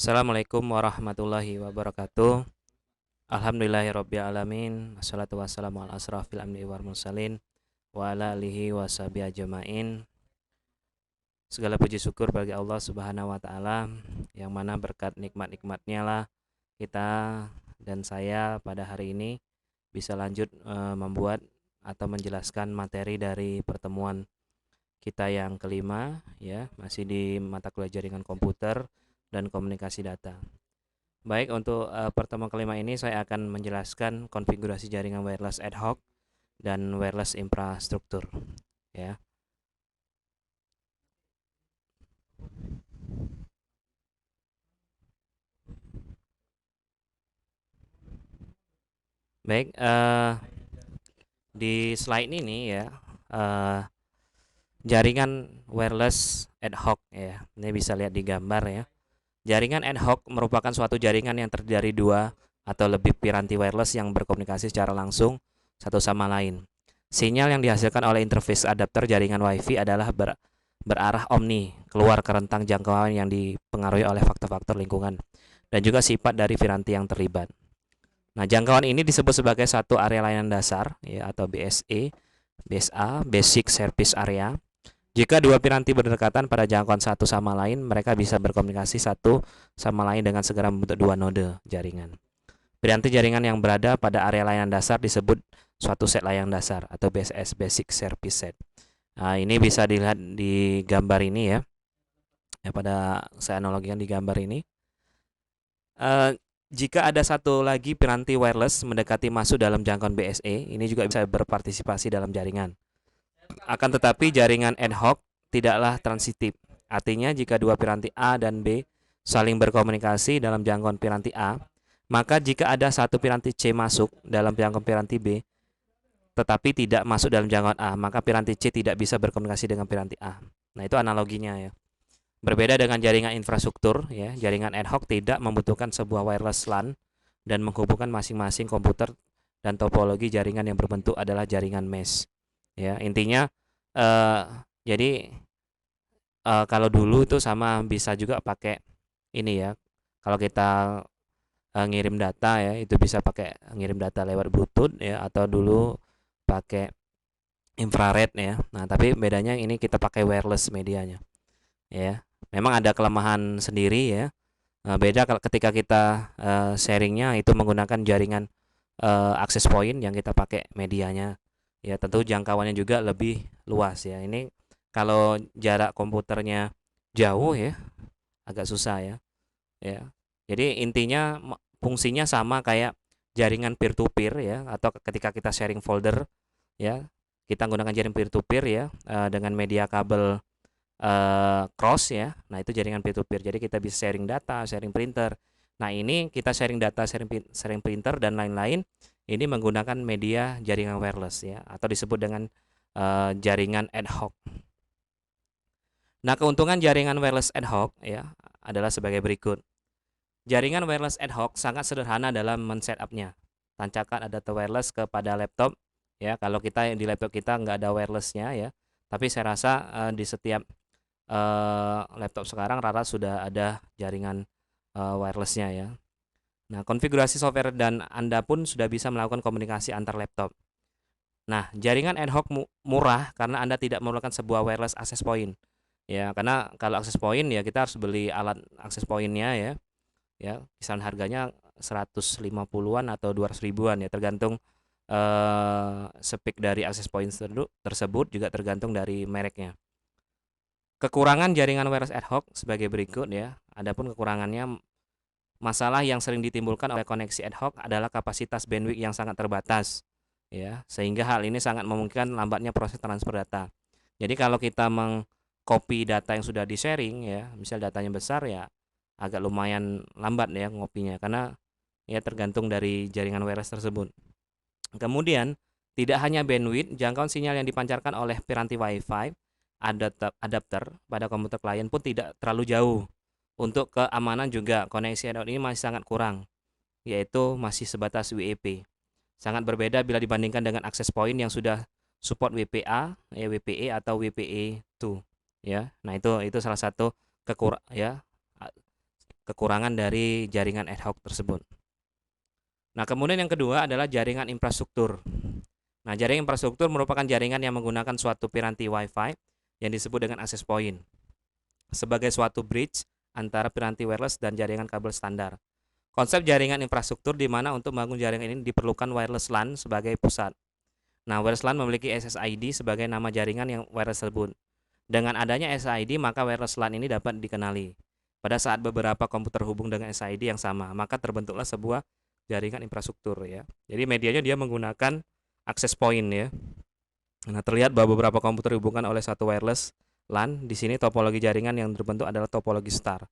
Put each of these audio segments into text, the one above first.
Assalamualaikum warahmatullahi wabarakatuh. Alhamdulillahirabbil alamin. Wassalatu wassalamu ala asrafil anbiya'i wal mursalin wa ala alihi washabihi ajmain. Segala puji syukur bagi Allah Subhanahu wa taala yang mana berkat nikmat-nikmatnya lah kita dan saya pada hari ini bisa lanjut membuat atau menjelaskan materi dari pertemuan kita yang kelima, ya, masih di mata kuliah jaringan komputer dan komunikasi data. Baik, untuk pertemuan kelima ini saya akan menjelaskan konfigurasi jaringan wireless ad hoc dan wireless infrastruktur, ya. Baik, di slide ini ya, eh, jaringan wireless ad hoc, ya. Ini bisa lihat di gambar ya. Jaringan ad hoc merupakan suatu jaringan yang terdiri dari dua atau lebih piranti wireless yang berkomunikasi secara langsung satu sama lain. Sinyal yang dihasilkan oleh interface adapter jaringan WiFi adalah berarah omni, keluar ke rentang jangkauan yang dipengaruhi oleh faktor-faktor lingkungan dan juga sifat dari piranti yang terlibat. Nah, jangkauan ini disebut sebagai satu area layanan dasar, ya, atau BSA, Basic Service Area. Jika dua piranti berdekatan pada jangkauan satu sama lain, mereka bisa berkomunikasi satu sama lain dengan segera membentuk dua node jaringan. Piranti jaringan yang berada pada area layanan dasar disebut suatu set layanan dasar atau BSS, Basic Service Set. Nah, ini bisa dilihat di gambar ini ya. Pada saya analogikan di gambar ini. Eh, Jika ada satu lagi piranti wireless mendekati masuk dalam jangkauan BSE, ini juga bisa berpartisipasi dalam jaringan. Akan tetapi jaringan ad hoc tidaklah transitif. Artinya jika dua piranti A dan B saling berkomunikasi dalam jangkauan piranti A, maka jika ada satu piranti C masuk dalam jangkauan piranti B, tetapi tidak masuk dalam jangkauan A, maka piranti C tidak bisa berkomunikasi dengan piranti A. Nah, itu analoginya ya. Berbeda dengan jaringan infrastruktur, ya, jaringan ad hoc tidak membutuhkan sebuah wireless LAN dan menghubungkan masing-masing komputer, dan topologi jaringan yang berbentuk adalah jaringan mesh. Ya, intinya eh, jadi kalau dulu itu sama bisa juga pakai ini ya. Kalau kita ngirim data ya, itu bisa pakai ngirim data lewat Bluetooth ya, atau dulu pakai infrared ya. Nah, tapi bedanya ini kita pakai wireless medianya ya. Memang ada kelemahan sendiri ya. Beda kalau ketika kita sharingnya itu menggunakan jaringan access point yang kita pakai medianya. Ya, tentu jangkauannya juga lebih luas ya. Ini kalau jarak komputernya jauh ya, agak susah ya. Ya. Jadi intinya fungsinya sama kayak jaringan peer to peer ya, atau ketika kita sharing folder ya, kita menggunakan jaring peer to peer ya, dengan media kabel cross ya. Nah, itu jaringan peer to peer. Jadi kita bisa sharing data, sharing printer. Nah, ini kita sharing data, sharing printer dan lain-lain. Ini menggunakan media jaringan wireless ya, atau disebut dengan jaringan ad hoc. Nah, keuntungan jaringan wireless ad hoc ya adalah sebagai berikut. Jaringan wireless ad hoc sangat sederhana dalam men-setupnya. Tancapkan adapter wireless kepada laptop ya. Kalau kita di laptop kita nggak ada wirelessnya ya, tapi saya rasa di setiap laptop sekarang rata sudah ada jaringan wirelessnya ya. Nah, konfigurasi software dan Anda pun sudah bisa melakukan komunikasi antar laptop. Nah, jaringan ad hoc murah karena Anda tidak memerlukan sebuah wireless access point. Ya, karena kalau access point ya kita harus beli alat access pointnya ya. Ya, kisaran harganya 150-an atau 200 ribuan ya, tergantung spek dari access point tersebut, juga tergantung dari mereknya. Kekurangan jaringan wireless ad hoc sebagai berikut ya. Adapun kekurangannya, masalah yang sering ditimbulkan oleh koneksi ad hoc adalah kapasitas bandwidth yang sangat terbatas ya, sehingga hal ini sangat memungkinkan lambatnya proses transfer data. Jadi kalau kita mengcopy data yang sudah di-sharing ya, misal datanya besar ya, agak lumayan lambat ya ngopinya karena ya tergantung dari jaringan wireless tersebut. Kemudian, tidak hanya bandwidth, jangkauan sinyal yang dipancarkan oleh piranti Wi-Fi adapter pada komputer klien pun tidak terlalu jauh. Untuk keamanan juga, koneksi ad hoc ini masih sangat kurang, yaitu masih sebatas WEP. Sangat berbeda bila dibandingkan dengan access point yang sudah support WPA, WPE atau WPE2 ya. Nah, itu salah satu kekurangan dari jaringan ad hoc tersebut. Nah, kemudian yang kedua adalah jaringan infrastruktur. Nah, jaringan infrastruktur merupakan jaringan yang menggunakan suatu piranti Wi-Fi yang disebut dengan access point sebagai suatu bridge antara piranti wireless dan jaringan kabel standar. Konsep jaringan infrastruktur di mana untuk membangun jaringan ini diperlukan wireless LAN sebagai pusat. Nah, wireless LAN memiliki SSID sebagai nama jaringan yang wireless tersebut. Dengan adanya SSID, maka wireless LAN ini dapat dikenali. Pada saat beberapa komputer hubung dengan SSID yang sama, maka terbentuklah sebuah jaringan infrastruktur ya. Jadi medianya dia menggunakan access point ya. Nah, terlihat bahwa beberapa komputer dihubungkan oleh satu wireless LAN. Di sini topologi jaringan yang terbentuk adalah topologi star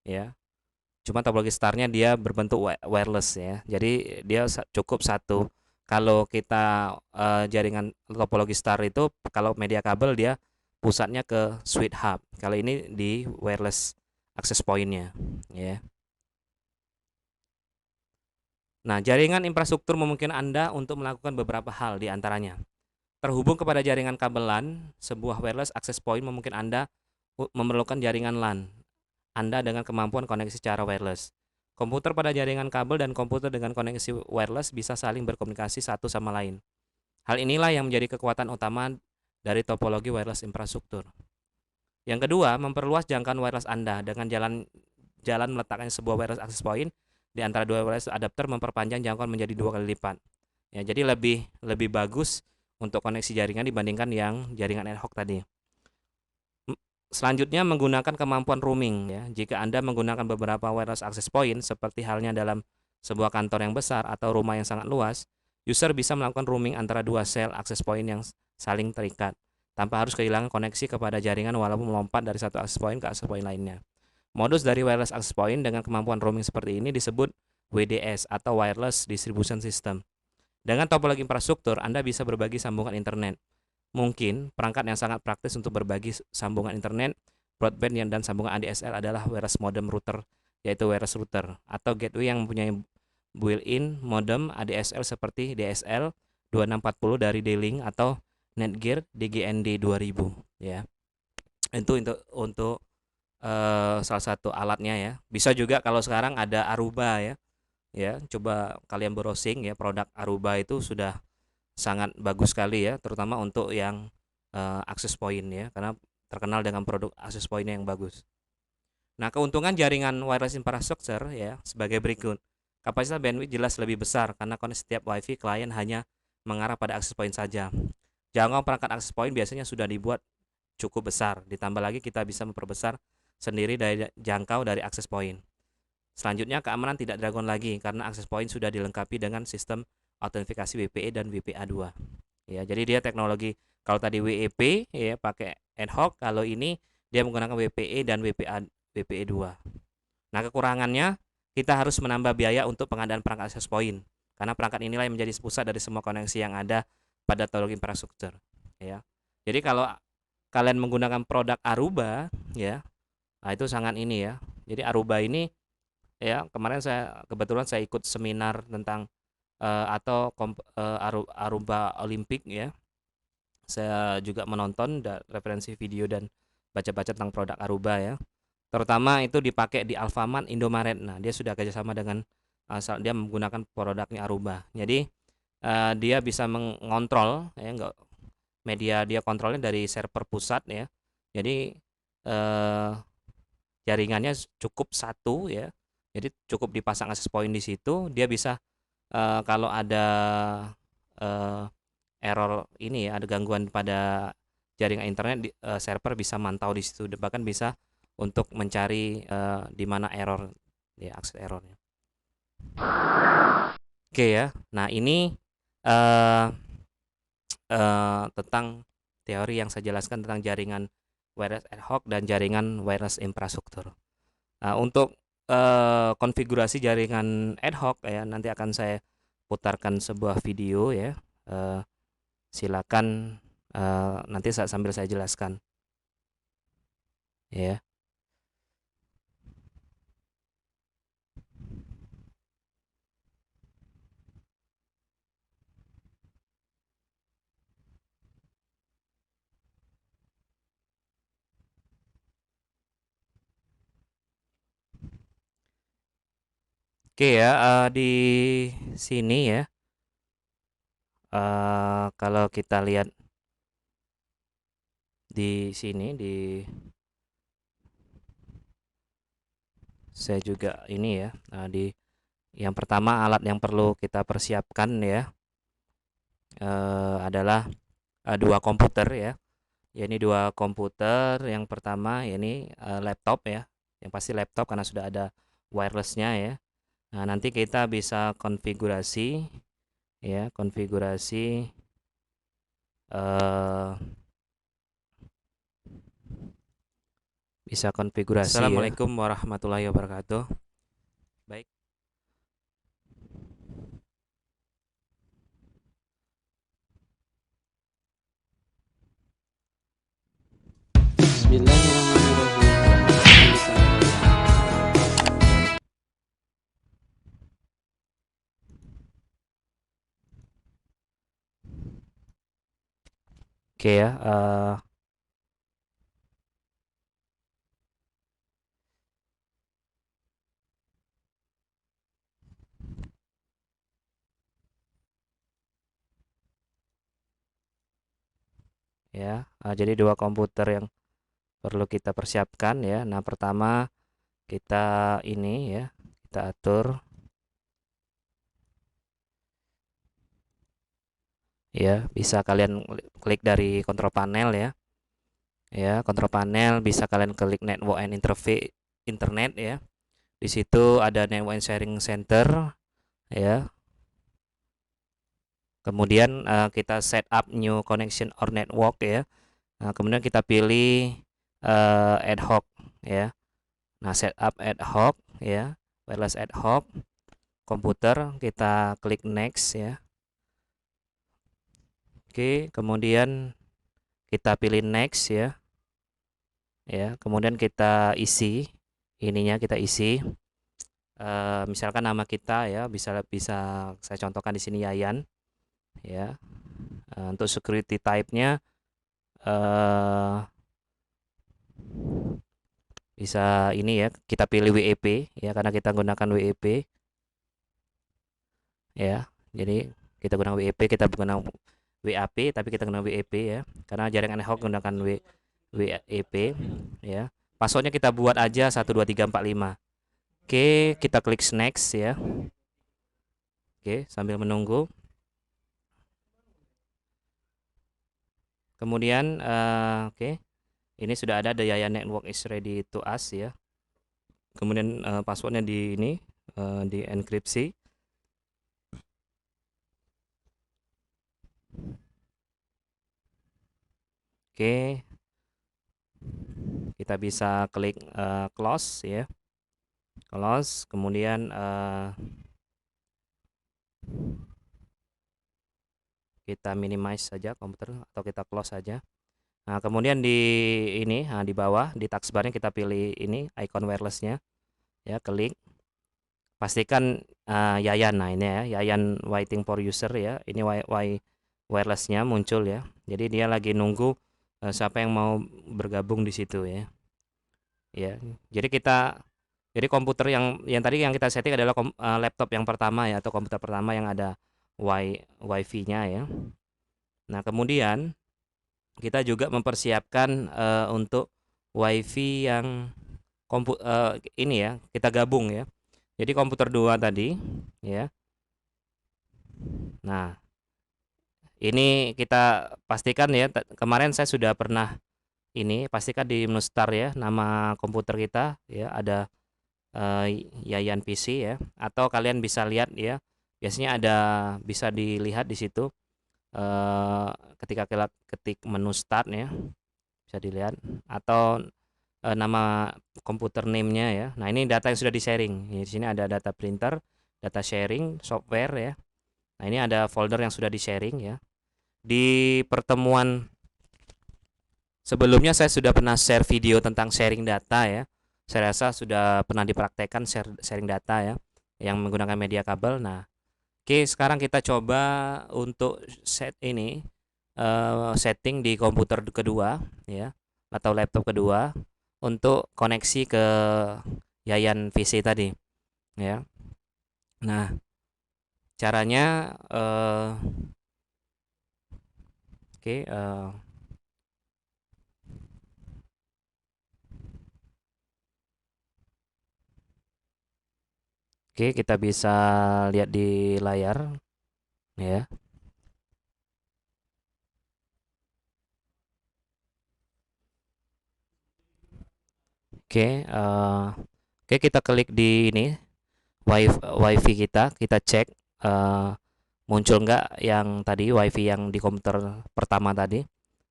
ya. Cuma topologi starnya dia berbentuk wireless ya. Jadi dia cukup satu. Kalau kita jaringan topologi star itu kalau media kabel dia pusatnya ke switch hub. Kalau ini di wireless access point-nya ya. Nah, jaringan infrastruktur memungkinkan Anda untuk melakukan beberapa hal di antaranya. Terhubung kepada jaringan kabel LAN, sebuah wireless access point memungkinkan Anda memerlukan jaringan LAN Anda dengan kemampuan koneksi secara wireless. Komputer pada jaringan kabel dan komputer dengan koneksi wireless bisa saling berkomunikasi satu sama lain. Hal inilah yang menjadi kekuatan utama dari topologi wireless infrastruktur. Yang kedua, memperluas jangkauan wireless Anda dengan jalan meletakkan sebuah wireless access point di antara dua wireless adapter memperpanjang jangkauan menjadi 2 kali lipat. Ya, jadi lebih bagus untuk koneksi jaringan dibandingkan yang jaringan ad hoc tadi. Selanjutnya menggunakan kemampuan roaming ya. Jika Anda menggunakan beberapa wireless access point seperti halnya dalam sebuah kantor yang besar atau rumah yang sangat luas, user bisa melakukan roaming antara dua sel access point yang saling terikat tanpa harus kehilangan koneksi kepada jaringan walaupun melompat dari satu access point ke access point lainnya. Modus dari wireless access point dengan kemampuan roaming seperti ini disebut WDS atau Wireless Distribution System. Dengan topologi infrastruktur, Anda bisa berbagi sambungan internet. Mungkin perangkat yang sangat praktis untuk berbagi sambungan internet, broadband dan sambungan ADSL adalah wireless modem router, yaitu wireless router atau gateway yang mempunyai built-in modem ADSL seperti DSL 2640 dari D-Link atau Netgear DGND 2000 ya. Itu untuk salah satu alatnya ya. Bisa juga kalau sekarang ada Aruba ya. Ya, coba kalian browsing ya, produk Aruba itu sudah sangat bagus sekali ya, terutama untuk yang access point ya, karena terkenal dengan produk access point yang bagus. Nah, keuntungan jaringan wireless infrastructure ya sebagai berikut. Kapasitas bandwidth jelas lebih besar karena koneksi setiap WiFi klien hanya mengarah pada access point saja. Jangkauan perangkat access point biasanya sudah dibuat cukup besar. Ditambah lagi kita bisa memperbesar sendiri dari jangkau dari access point. Selanjutnya keamanan tidak diragukan lagi karena access point sudah dilengkapi dengan sistem autentifikasi WPE dan WPA2. Ya, jadi dia teknologi kalau tadi WEP ya pakai ad hoc, kalau ini dia menggunakan WPE dan WPE2. Nah, kekurangannya kita harus menambah biaya untuk pengadaan perangkat access point karena perangkat inilah yang menjadi pusat dari semua koneksi yang ada pada teknologi infrastruktur ya. Jadi kalau kalian menggunakan produk Aruba ya, nah itu sangat ini ya. Jadi Aruba ini ya, kemarin kebetulan saya ikut seminar tentang atau Aruba Olimpik ya. Saya juga menonton referensi video dan baca-baca tentang produk Aruba ya. Terutama itu dipakai di Alfamart, Indomaret. Nah, dia sudah kerjasama dengan dia menggunakan produknya Aruba. Jadi dia bisa mengontrol ya, enggak media dia kontrolnya dari server pusat ya. Jadi jaringannya cukup satu ya. Jadi cukup dipasang access point di situ, dia bisa kalau ada uh, error ini ya, ada gangguan pada jaringan internet server bisa mantau di situ, bahkan bisa untuk mencari di mana error ya, akses errornya. Oke ya. Nah, ini uh, tentang teori yang saya jelaskan tentang jaringan wireless ad hoc dan jaringan wireless infrastruktur. Nah, untuk konfigurasi jaringan ad hoc ya, nanti akan saya putarkan sebuah video ya. Silakan nanti sambil saya jelaskan. Ya. Oke ya, di sini ya, kalau kita lihat di sini saya juga ini ya, di yang pertama alat yang perlu kita persiapkan ya, adalah dua komputer ya. Ya ini dua komputer. Yang pertama ya ini laptop ya, yang pasti laptop karena sudah ada wirelessnya ya. Nah nanti kita bisa konfigurasi ya, konfigurasi eh, bisa konfigurasi ya. Assalamualaikum warahmatullahi wabarakatuh. Baik. Bismillahirrahmanirrahim. Oke ya, ya. Jadi dua komputer yang perlu kita persiapkan ya. Nah, pertama kita ini ya, kita atur ya, bisa kalian klik dari control panel ya. Ya, control panel bisa kalian klik network and interface internet ya. Di situ ada network and sharing center ya. Kemudian kita set up new connection or network ya. Nah, kemudian kita pilih ad hoc ya. Nah, setup ad hoc ya, wireless ad hoc komputer, kita klik next ya. Oke, kemudian kita pilih next ya. Ya, kemudian kita isi ininya, kita isi misalkan nama kita ya, bisa bisa saya contohkan di sini Yayan ya. Untuk security type-nya bisa ini ya, kita pilih WEP ya, karena kita gunakan WEP ya. Jadi kita gunakan WEP, kita gunakan WAP tapi kita gunakan WEP ya, karena jaringan ad hoc gunakan WEP ya. Passwordnya kita buat aja 12345. Oke, kita klik next ya. Oke, sambil menunggu. Kemudian oke, ini sudah ada the Yaya network is ready to us ya. Kemudian passwordnya di ini di enkripsi. Oke, kita bisa klik close ya, close. Kemudian kita minimize saja komputer atau kita close saja. Nah, kemudian di ini, di bawah di taskbarnya kita pilih ini icon wirelessnya ya, klik. Pastikan Yayan. Nah, ini ya, Yayan waiting for user ya. Ini wirelessnya muncul ya. Jadi dia lagi nunggu siapa yang mau bergabung di situ ya. Ya. Jadi komputer yang tadi yang kita setting adalah laptop yang pertama ya, atau komputer pertama yang ada wifi-nya ya. Nah, kemudian kita juga mempersiapkan untuk wifi yang ini ya, kita gabung ya. Jadi komputer dua tadi ya. Nah, ini kita pastikan ya, kemarin saya sudah pernah ini, pastikan di menu start ya, nama komputer kita ya, ada Yayan PC ya, atau kalian bisa lihat ya, biasanya ada, bisa dilihat di situ ketika kita ketik menu start ya, bisa dilihat, atau nama komputer name-nya ya. Nah, ini data yang sudah di-sharing. Di sini ada data printer, data sharing, software ya. Nah, ini ada folder yang sudah di-sharing ya. Di pertemuan sebelumnya saya sudah pernah share video tentang sharing data ya. Saya rasa sudah pernah dipraktekkan sharing data ya, yang menggunakan media kabel. Nah, oke, sekarang kita coba untuk setting di komputer kedua ya, atau laptop kedua untuk koneksi ke Yayan PC tadi ya. Nah, caranya oke, oke, kita bisa lihat di layar ya. Oke, oke, kita klik di ini wifi kita cek muncul nggak yang tadi wifi yang di komputer pertama tadi.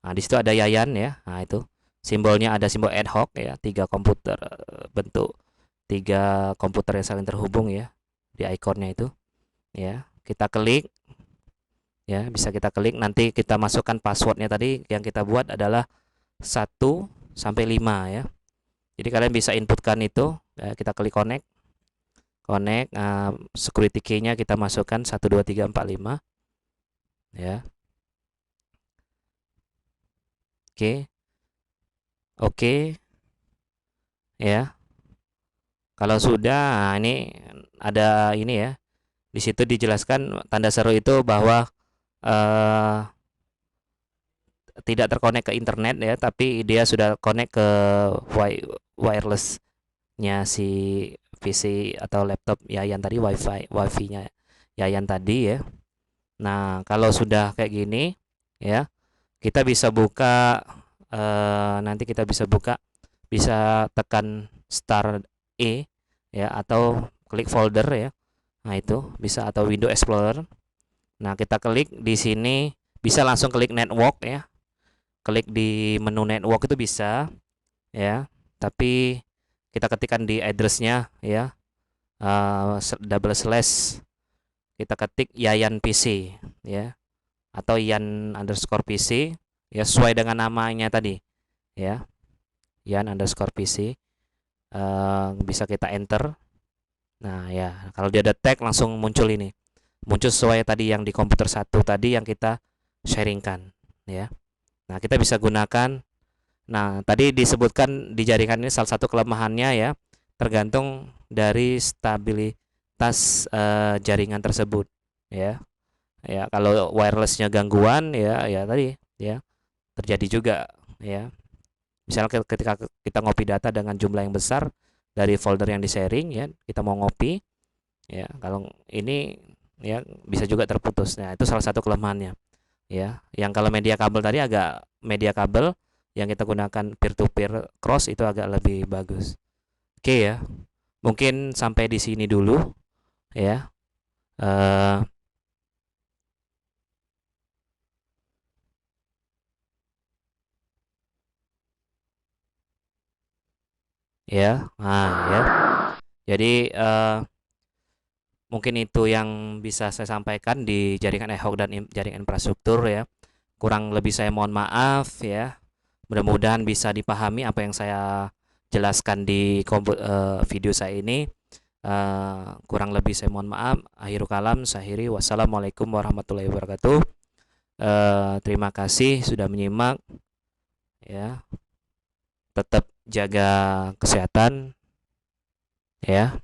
Nah, di situ ada Yayan ya. Nah, itu simbolnya ada simbol ad hoc ya, tiga komputer bentuk tiga komputer yang saling terhubung ya di ikonnya itu ya. Kita klik ya, bisa kita klik, nanti kita masukkan passwordnya tadi yang kita buat adalah 1 sampai 5 ya. Jadi kalian bisa inputkan itu ya, kita klik connect, security key-nya kita masukkan 1 2 3 4 5 ya. Oke. Oke ya. Kalau sudah, nah ini ada ini ya. Di situ dijelaskan tanda seru itu bahwa eh, tidak terkonek ke internet ya, tapi dia sudah connect ke wirelessnya si PC atau laptop Yayan tadi, wifi-nya Yayan tadi ya. Nah, kalau sudah kayak gini ya, kita bisa buka nanti kita bisa buka, bisa tekan Start E ya, atau klik folder ya. Nah, itu bisa, atau Window Explorer. Nah, kita klik di sini, bisa langsung klik network ya. Klik di menu network itu bisa ya. Tapi kita ketikkan di address-nya ya. Double slash, kita ketik Yayan PC ya, atau Yan underscore PC ya, sesuai dengan namanya tadi ya, Yan underscore PC. Bisa kita enter. Nah ya, kalau dia ada tag langsung muncul ini, muncul sesuai tadi yang di komputer satu tadi yang kita sharingkan ya. Nah, kita bisa gunakan. Nah, tadi disebutkan di jaringan ini salah satu kelemahannya ya, tergantung dari stabilitas jaringan tersebut ya. Ya, kalau wirelessnya gangguan ya, ya tadi ya terjadi juga ya. Misalnya ketika kita ngopi data dengan jumlah yang besar dari folder yang di-sharing ya, kita mau ngopi ya, kalau ini ya bisa juga terputus. Nah, itu salah satu kelemahannya ya. Yang kalau media kabel tadi, agak media kabel yang kita gunakan peer to peer cross itu agak lebih bagus. Oke ya. Mungkin sampai di sini dulu ya. Eh ya. Nah, ya. Jadi mungkin itu yang bisa saya sampaikan di jaringan ad hoc dan jaringan infrastruktur ya. Kurang lebih saya mohon maaf ya. Mudah-mudahan bisa dipahami apa yang saya jelaskan di video saya ini. Kurang lebih saya mohon maaf. Akhirul kalam, sahiri. Wassalamualaikum warahmatullahi wabarakatuh. Terima kasih sudah menyimak ya. Tetap jaga kesehatan ya.